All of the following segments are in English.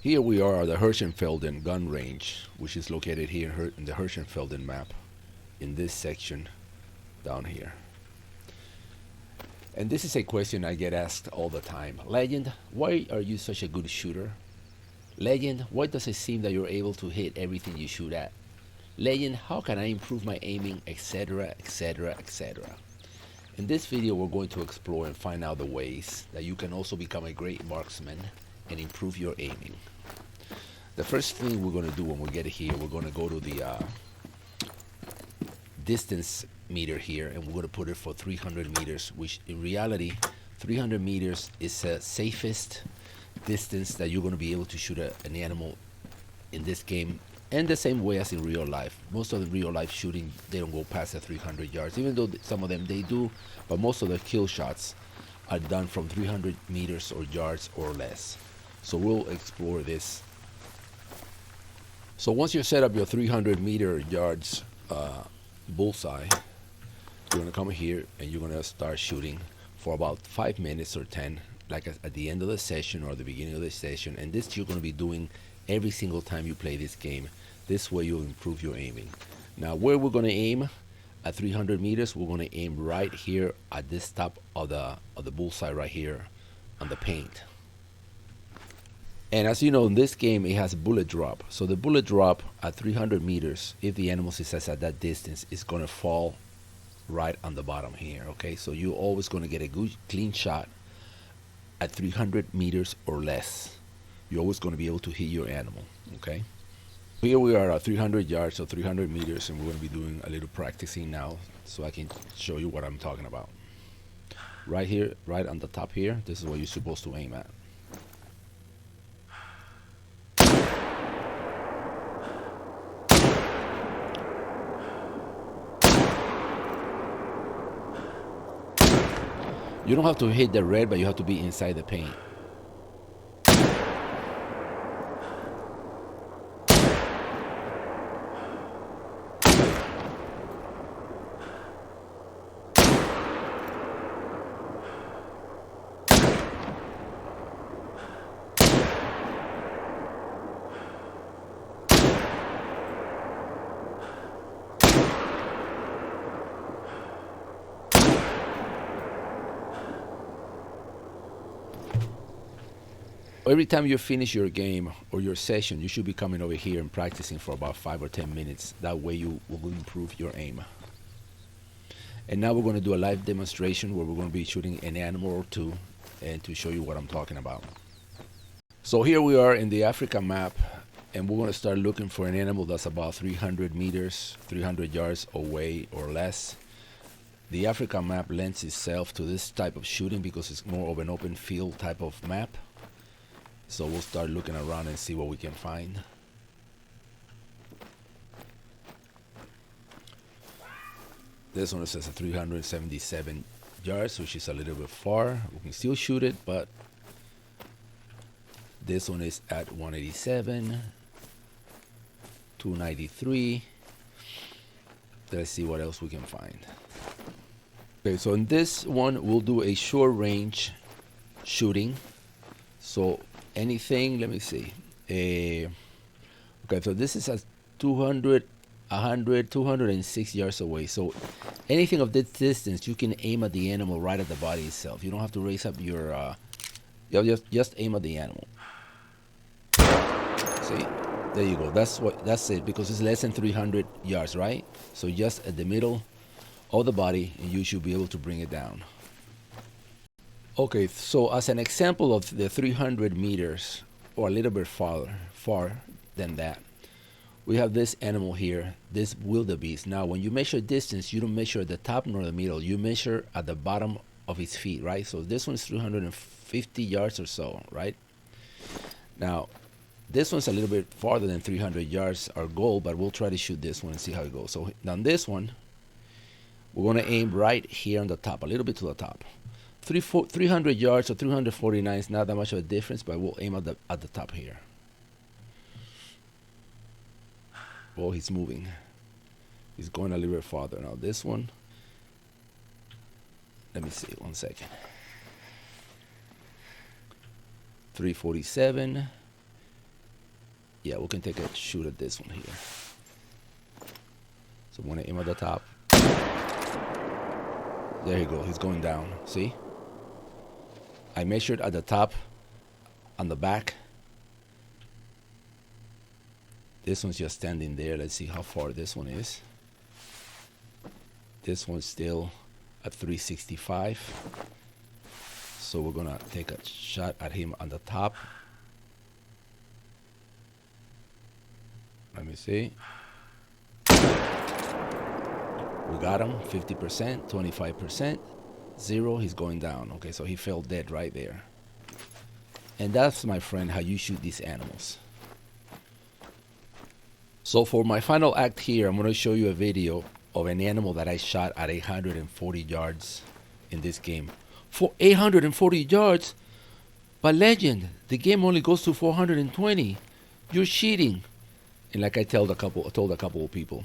Here we are at the Hirschenfelden gun range, which is located here in the Hirschenfelden map, in this section down here. And this is a question I get asked all the time. Legend, why are you such a good shooter? Legend, why does it seem that you're able to hit everything you shoot at? Legend, how can I improve my aiming, etc., etc., etc.? In this video, we're going to explore and find out the ways that you can also become a great marksman and improve your aiming. The first thing we're going to do when we get here, we're going to go to the distance meter here, and we're going to put it for 300 meters, which in reality 300 meters is the safest distance that you're going to be able to shoot an animal in this game, and the same way as in real life. Most of the real life shooting, they don't go past the 300 yards, even though some of them they do, but most of the kill shots are done from 300 meters or yards or less. So we'll explore this. So once you set up your 300 meter yards bullseye, you're gonna come here and you're gonna start shooting for about 5 minutes or 10, like at the end of the session or the beginning of the session. And this you're gonna be doing every single time you play this game. This way you'll improve your aiming. Now where we're gonna aim at 300 meters, we're gonna aim right here at this top of the bullseye right here on the paint. And as you know, in this game it has bullet drop. So the bullet drop at 300 meters, if the animal is at that distance, is gonna fall right on the bottom here. Okay, so you're always gonna get a good clean shot at 300 meters or less. You're always gonna be able to hit your animal. Okay, here we are at 300 yards or 300 meters, and we're gonna be doing a little practicing now so I can show you what I'm talking about. Right here, right on the top here, this is what you're supposed to aim at. You don't have to hit the red, but you have to be inside the paint. Every time you finish your game or your session, you should be coming over here and practicing for about 5 or 10 minutes. That way you will improve your aim. And now we're going to do a live demonstration where we're going to be shooting an animal or two, and to show you what I'm talking about. So here we are in the Africa map, and we're going to start looking for an animal that's about 300 meters, 300 yards away or less. The Africa map lends itself to this type of shooting because it's more of an open field type of map. So we'll start looking around and see what we can find. This one says 377 yards, which is a little bit far. We can still shoot it, but this one is at 187, 293. Let's see what else we can find. Okay, so in this one, we'll do a short range shooting. So anything, let me see. Okay, so this is at 200, 100, 206 yards away. So anything of this distance, you can aim at the animal right at the body itself. You don't have to raise up your, just aim at the animal. See, there you go. That's it, because it's less than 300 yards, right? So just at the middle of the body, and you should be able to bring it down. Okay, so as an example of the 300 meters, or a little bit far than that, we have this animal here, this wildebeest. Now, when you measure distance, you don't measure at the top nor the middle. You measure at the bottom of its feet, right? So this one's 350 yards or so, right? Now, this one's a little bit farther than 300 yards, our goal, but we'll try to shoot this one and see how it goes. So on this one, we're going to aim right here on the top, a little bit to the top. 300 yards or 349 is not that much of a difference, but we'll aim at the top here. Oh, he's moving. He's going a little bit farther. Now this one, let me see, 1 second. 347. Yeah, we can take a shoot at this one here. So when I aim at the top, there you go. He's going down. See? I measured at the top, on the back. This one's just standing there. Let's see how far this one is. This one's still at 365. So we're gonna take a shot at him on the top. Let me see. We got him. 50%, 25%, 0. He's going down. Okay, so he fell dead right there. And that's, my friend, how you shoot these animals. So for my final act here, I'm going to show you a video of an animal that I shot at 840 yards in this game. For 840 yards? But legend, the game only goes to 420. You're cheating. And like I told a couple of people,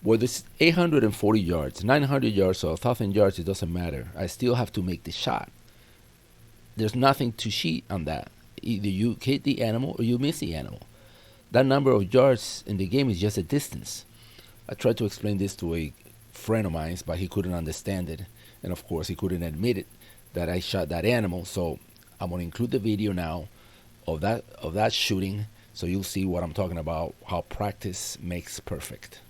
whether it's 840 yards, 900 yards, or 1,000 yards, it doesn't matter. I still have to make the shot. There's nothing to cheat on that. Either you hit the animal or you miss the animal. That number of yards in the game is just a distance. I tried to explain this to a friend of mine, but he couldn't understand it. And of course, he couldn't admit it that I shot that animal. So I'm going to include the video now of that shooting, so you'll see what I'm talking about, how practice makes perfect.